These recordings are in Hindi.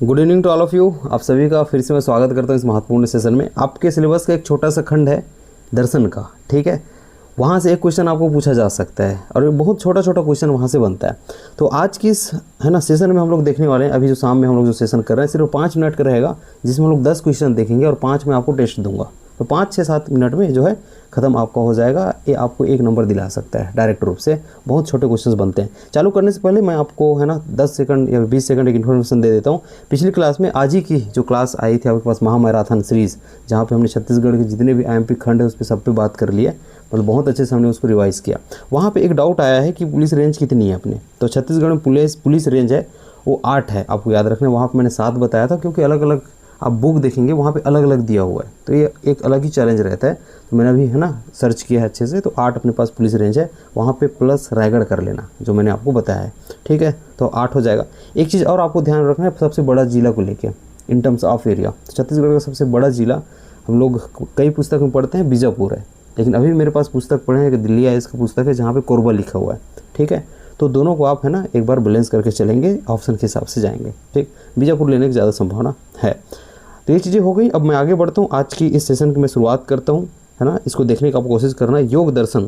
Good evening to all of you. आप सभी का फिर से मैं स्वागत करता हूँ इस महत्वपूर्ण सेशन में। आपके सिलेबस का एक छोटा सा खंड है दर्शन का, ठीक है। वहाँ से एक क्वेश्चन आपको पूछा जा सकता है और एक बहुत छोटा छोटा क्वेश्चन वहाँ से बनता है। तो आज की इस सेशन में हम लोग देखने वाले हैं, अभी जो शाम में हम लोग जो सेशन कर रहे हैं सिर्फ 5 मिनट का रहेगा, जिसमें हम लोग 10 क्वेश्चन देखेंगे और 5 में आपको टेस्ट दूंगा। तो 5-6-7 मिनट में जो है ख़त्म आपका हो जाएगा। ये आपको 1 नंबर दिला सकता है डायरेक्ट रूप से। बहुत छोटे क्वेश्चंस बनते हैं। चालू करने से पहले मैं आपको 10 सेकंड या 20 सेकंड एक इन्फॉर्मेशन दे देता हूँ। पिछली क्लास में आज ही की जो क्लास आई थी आपके पास महामैराथन सीरीज़, जहाँ पे हमने छत्तीसगढ़ के जितने भी IMP खंड है उस पर सब पे बात कर लिया, मतलब बहुत अच्छे से हमने उसको रिवाइज़ किया। वहाँ पे एक डाउट आया है कि पुलिस रेंज कितनी है अपने। तो छत्तीसगढ़ में पुलिस रेंज है वो 8 है, आपको याद रखना है। वहाँ पर मैंने 7 बताया था, क्योंकि अलग अलग आप बुक देखेंगे वहाँ पे अलग अलग दिया हुआ है, तो ये एक अलग ही चैलेंज रहता है। तो मैंने अभी सर्च किया है अच्छे से, तो 8 अपने पास पुलिस रेंज है। वहाँ पे प्लस रायगढ़ कर लेना जो मैंने आपको बताया है, ठीक है। तो 8 हो जाएगा। एक चीज़ और आपको ध्यान रखना है सबसे बड़ा जिला को लेके इन टर्म्स ऑफ एरिया। तो छत्तीसगढ़ का सबसे बड़ा जिला हम लोग कई पुस्तक में पढ़ते हैं बीजापुर है, लेकिन अभी मेरे पास पुस्तक पढ़े हैं कि दिल्ली IAS का पुस्तक है जहाँ पर कोरबा लिखा हुआ है, ठीक है। तो दोनों को आप एक बार बैलेंस करके चलेंगे, ऑप्शन के हिसाब से जाएंगे, ठीक। बीजापुर लेने की ज़्यादा संभावना है। तो ये चीज़ें हो गई। अब मैं आगे बढ़ता हूँ। आज की इस सेशन की मैं शुरुआत करता हूँ, इसको देखने का आप कोशिश करना। योग दर्शन,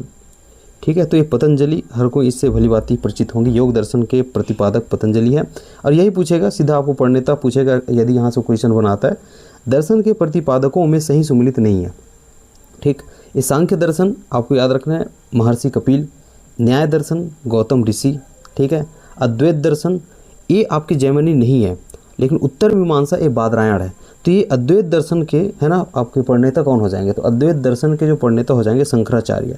ठीक है। तो ये पतंजलि, हर कोई इससे भली भांति परिचित होंगे। योग दर्शन के प्रतिपादक पतंजलि है और यही पूछेगा सीधा आपको पढ़नेता पूछेगा, यदि यहाँ से क्वेश्चन बनाता है, दर्शन के प्रतिपादकों में सही सुमिलित नहीं है, ठीक। ये सांख्य दर्शन आपको याद रखना है महर्षि कपिल, न्याय दर्शन गौतम ऋषि, ठीक है। अद्वैत दर्शन ये आपकी जैमिनी नहीं है, लेकिन उत्तर मीमांसा ये बादरायण है। तो ये अद्वैत दर्शन के आपके पढ़नेता कौन हो जाएंगे? तो अद्वैत दर्शन के जो पढ़नेता हो जाएंगे शंकराचार्य।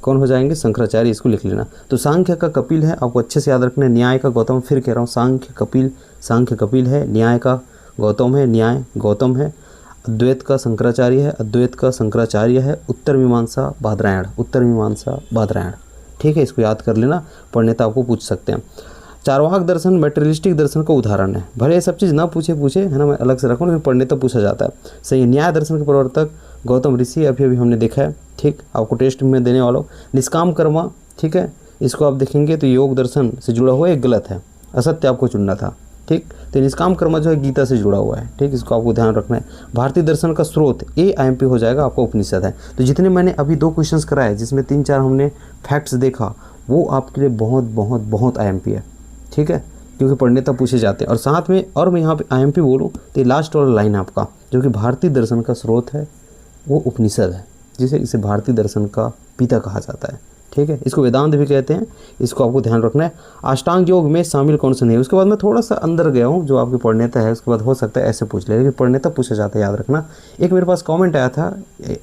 कौन हो जाएंगे? शंकराचार्य। इसको लिख लेना। तो सांख्य का कपिल है, आपको अच्छे से याद रखना है। न्याय का गौतम, फिर कह रहा हूँ सांख्य कपिल है, न्याय का गौतम है, न्याय गौतम है। अद्वैत का शंकराचार्य है, अद्वैत का शंकराचार्य है। उत्तर मीमांसा बादरायण, ठीक है। इसको याद कर लेना, पढ़नेता आपको पूछ सकते हैं। चारवाक दर्शन मैटेरियलिस्टिक दर्शन का उदाहरण है। भले ये सब चीज़ ना पूछे मैं अलग से रखूँ, लेकिन पढ़नेता पूछा जाता है। सही है। न्याय दर्शन के प्रवर्तक गौतम ऋषि, अभी हमने देखा है, ठीक। आपको टेस्ट में देने वाला हूँ। निष्काम कर्मा, ठीक है। इसको आप देखेंगे तो योग दर्शन से जुड़ा हुआ एक गलत है, असत्य आपको चुनना था, ठीक। तो निष्काम कर्मा जो है गीता से जुड़ा हुआ है, ठीक। इसको आपको ध्यान रखना है। भारतीय दर्शन का स्रोत ये IMP हो जाएगा आपका उपनिषद है। तो जितने मैंने अभी 2 क्वेश्चंस कराए, जिसमें 3-4 हमने फैक्ट्स देखा, वो आपके लिए बहुत बहुत बहुत IMP है, ठीक है, क्योंकि पढ़नेता पूछे जाते हैं। और साथ में और मैं यहाँ पे IMP बोलूँ तो लास्ट वाला लाइन आपका जो कि भारतीय दर्शन का स्रोत है वो उपनिषद है, इसे भारतीय दर्शन का पिता कहा जाता है, ठीक है। इसको वेदांत भी कहते हैं, इसको आपको ध्यान रखना है। अष्टांग योग में शामिल कौन सा नहीं है? उसके बाद मैं थोड़ा सा अंदर गया हूँ, जो आपके पढ़नेता है उसके बाद हो सकता है ऐसे पूछ ले, लेकिन पढ़नेता पूछा जाता है, याद रखना। एक मेरे पास कमेंट आया था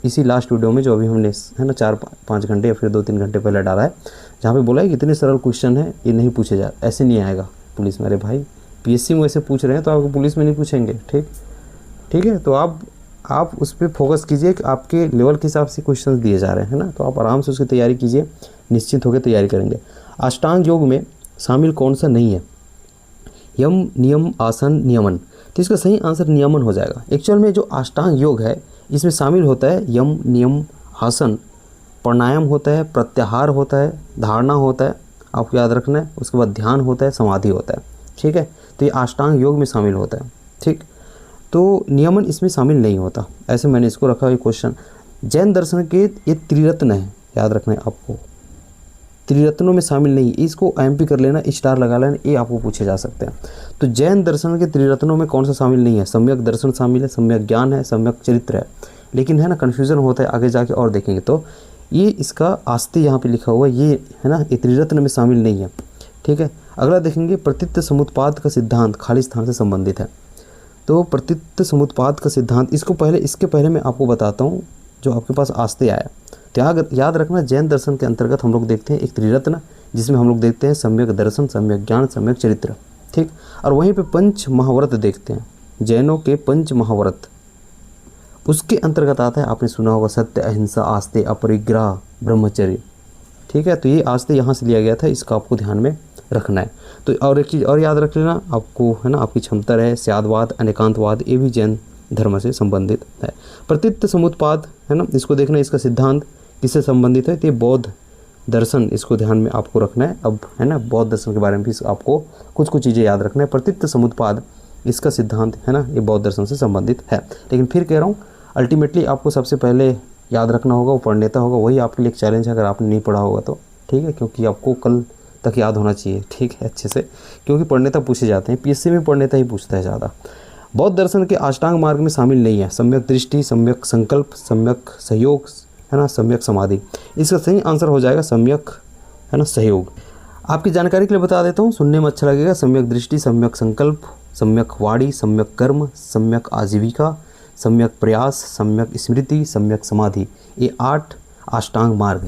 इसी लास्ट वीडियो में, जो अभी हमने 4-5 घंटे या फिर 2-3 घंटे पहले डाला है, जहाँ पे बोला है कि इतने सरल क्वेश्चन है ये नहीं पूछे जाते, ऐसे नहीं आएगा पुलिस में। अरे भाई PSC में ऐसे पूछ रहे हैं तो आपको पुलिस में नहीं पूछेंगे, ठीक है। तो आप उस पर फोकस कीजिए कि आपके लेवल के हिसाब से क्वेश्चंस दिए जा रहे हैं, तो आप आराम से उसकी तैयारी कीजिए, निश्चित होकर तैयारी करेंगे। अष्टांग योग में शामिल कौन सा नहीं है? यम नियम आसन नियमन। तो इसका सही आंसर नियमन हो जाएगा। एक्चुअल में जो अष्टांग योग है इसमें शामिल होता है यम नियम आसन, प्राणायाम होता है, प्रत्याहार होता है, धारणा होता है, आपको याद रखना है। उसके बाद ध्यान होता है, समाधि होता है, ठीक है। तो ये अष्टांग योग में शामिल होता है, ठीक। तो नियमन इसमें शामिल नहीं होता, ऐसे मैंने इसको रखा है क्वेश्चन। जैन दर्शन के ये त्रिरत्न है, याद रखना है आपको, त्रिरत्नों में शामिल नहीं। इसको IMP कर लेना, स्टार लगा लेना, ये आपको पूछे जा सकते हैं। तो जैन दर्शन के त्रिरत्नों में कौन सा शामिल नहीं है? सम्यक दर्शन शामिल है, सम्यक ज्ञान है, सम्यक चरित्र है, लेकिन कन्फ्यूज़न होता है आगे जाके और देखेंगे। तो ये इसका आस्ते यहाँ पे लिखा हुआ है, ये ये त्रिरत्न में शामिल नहीं है, ठीक है। अगला देखेंगे प्रतीत समुत्पाद का सिद्धांत खाली स्थान से संबंधित है। तो प्रतीत समुत्पाद का सिद्धांत, इसके पहले मैं आपको बताता हूँ जो आपके पास आस्ते आया। तो याद रखना, जैन दर्शन के अंतर्गत हम लोग देखते हैं एक त्रिरत्न, जिसमें हम लोग देखते हैं सम्यक दर्शन, सम्यक ज्ञान, सम्यक चरित्र, ठीक। और वहीं पे 5 महाव्रत देखते हैं, जैनों के 5 महाव्रत, उसके अंतर्गत आता है, आपने सुना होगा, सत्य, अहिंसा, आस्ते, अपरिग्रह, ब्रह्मचर्य, ठीक है। तो ये आस्ते यहाँ से लिया गया था, इसका आपको ध्यान में रखना है। तो और एक चीज़ और याद रख लेना आपको, आपकी क्षमता है स्यादवाद, अनेकांतवाद, ये भी जैन धर्म से संबंधित है। प्रतीत समुत्पाद इसको देखना, इसका सिद्धांत किससे संबंधित है? तो ये बौद्ध दर्शन, इसको ध्यान में आपको रखना है अब, है ना। बौद्ध दर्शन के बारे में भी आपको कुछ कुछ चीज़ें याद रखना है। प्रतीत समुत्पाद इसका सिद्धांत, है ना, ये बौद्ध दर्शन से संबंधित है। लेकिन फिर कह रहा हूँ, अल्टीमेटली आपको सबसे पहले याद रखना होगा वो प्रणेता होगा, वही आपके लिए एक चैलेंज है अगर आपने नहीं पढ़ा होगा तो, ठीक है, क्योंकि आपको कल तक याद होना चाहिए, ठीक है, अच्छे से, क्योंकि प्रणेता पूछे जाते हैं, पीएससी में प्रणेता ही पूछता है ज़्यादा। बौद्ध दर्शन के अष्टांग मार्ग में शामिल नहीं है सम्यक दृष्टि, सम्यक संकल्प, सम्यक सहयोग, है ना, सम्यक समाधि। इसका सही आंसर हो जाएगा सम्यक, है ना, सहयोग। आपकी जानकारी के लिए बता देता हूँ, सुनने में अच्छा लगेगा। सम्यक दृष्टि, सम्यक संकल्प, सम्यक वाणी, सम्यक कर्म, सम्यक आजीविका, सम्यक प्रयास, सम्यक स्मृति, सम्यक समाधि, ये 8 अष्टांग मार्ग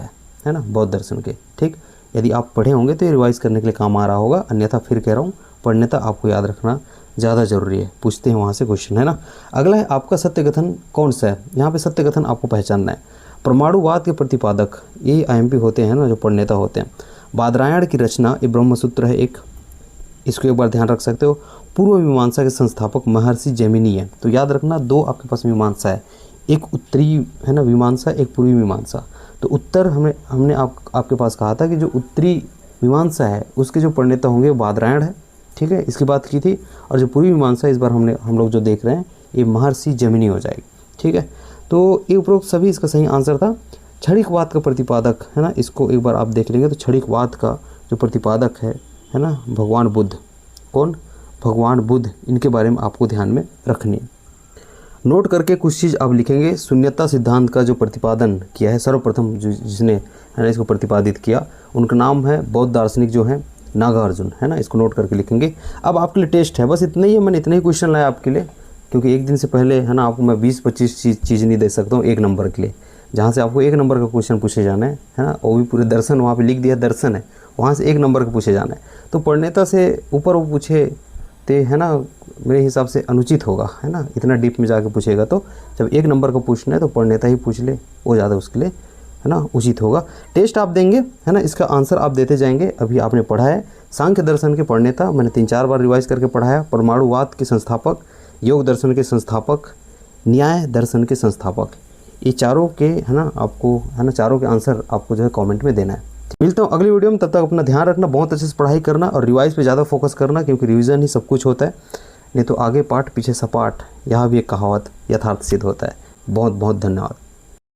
है ना, बौद्ध दर्शन के। ठीक, यदि आप पढ़े होंगे तो ये रिवाइज करने के लिए काम आ रहा होगा, अन्यथा फिर कह रहा हूँ पढ़ने आपको याद रखना ज़्यादा ज़रूरी है। पूछते हैं वहाँ से क्वेश्चन, है ना। अगला है आपका सत्य कथन कौन सा है। यहाँ पे सत्य कथन आपको पहचानना है। परमाणुवाद के प्रतिपादक ये आईएमपी होते हैं ना, जो प्रणेता होते हैं। बादरायण की रचना ये ब्रह्मसूत्र है एक, इसको एक बार ध्यान रख सकते हो। पूर्व मीमांसा के संस्थापक महर्षि जैमिनी है। तो याद रखना, 2 आपके पास मीमांसा है, एक उत्तरी, है ना, मीमांसा, एक पूर्वी मीमांसा। तो उत्तर हमने आपके पास कहा था कि जो उत्तरी मीमांसा है उसके जो प्रणेता होंगे वो बादरायण है, ठीक है, इसकी बात की थी। और जो पूर्वी मीमांसा इस बार हम लोग जो देख रहे हैं ये महर्षि जैमिनी हो जाएगी, ठीक है। तो ये उपरोक्त सभी इसका सही आंसर था। क्षणिकवाद का प्रतिपादक, है ना, इसको एक बार आप देख लेंगे तो क्षणिकवाद का जो प्रतिपादक है ना, भगवान बुद्ध। कौन? भगवान बुद्ध। इनके बारे में आपको ध्यान में रखनी है। नोट करके कुछ चीज़ आप लिखेंगे। शून्यता सिद्धांत का जो प्रतिपादन किया है सर्वप्रथम जिसने, है ना, इसको प्रतिपादित किया, उनका नाम है बौद्ध दार्शनिक जो है नागार्जुन, है ना। इसको नोट करके लिखेंगे। अब आपके लिए टेस्ट है, बस इतना ही है, मैंने इतने ही क्वेश्चन लाया आपके लिए, क्योंकि एक दिन से पहले, है ना, आपको मैं 20-25 चीज़ नहीं दे सकता हूँ 1 नंबर के लिए, जहाँ से आपको 1 नंबर का क्वेश्चन पूछे जाना है ना। वो भी पूरे दर्शन, वहाँ पे लिख दिया दर्शन है, वहाँ से 1 नंबर का पूछे जाना है। तो प्रणेता से ऊपर वो पूछे तो, है ना, मेरे हिसाब से अनुचित होगा, है ना। इतना डीप में जाके पूछेगा तो जब 1 नंबर का पूछना है तो प्रणेता ही पूछ ले, वो ज़्यादा उसके लिए, है ना, उचित होगा। टेस्ट आप देंगे, है ना, इसका आंसर आप देते जाएंगे। अभी आपने पढ़ा है सांख्य दर्शन के प्रणेता, मैंने 3-4 बार रिवाइज करके पढ़ाया। परमाणुवाद के संस्थापक, योग दर्शन के संस्थापक, न्याय दर्शन के संस्थापक, ये चारों के, है ना, आपको, है ना, चारों के आंसर आपको जो है कमेंट में देना है। मिलता हूँ अगली वीडियो में, तब तक अपना ध्यान रखना, बहुत अच्छे से पढ़ाई करना और रिवाइज पे ज़्यादा फोकस करना, क्योंकि रिवीजन ही सब कुछ होता है, नहीं तो आगे पाठ पीछे सपाट, यहाँ भी एक कहावत यथार्थ सिद्ध होता है। बहुत बहुत धन्यवाद।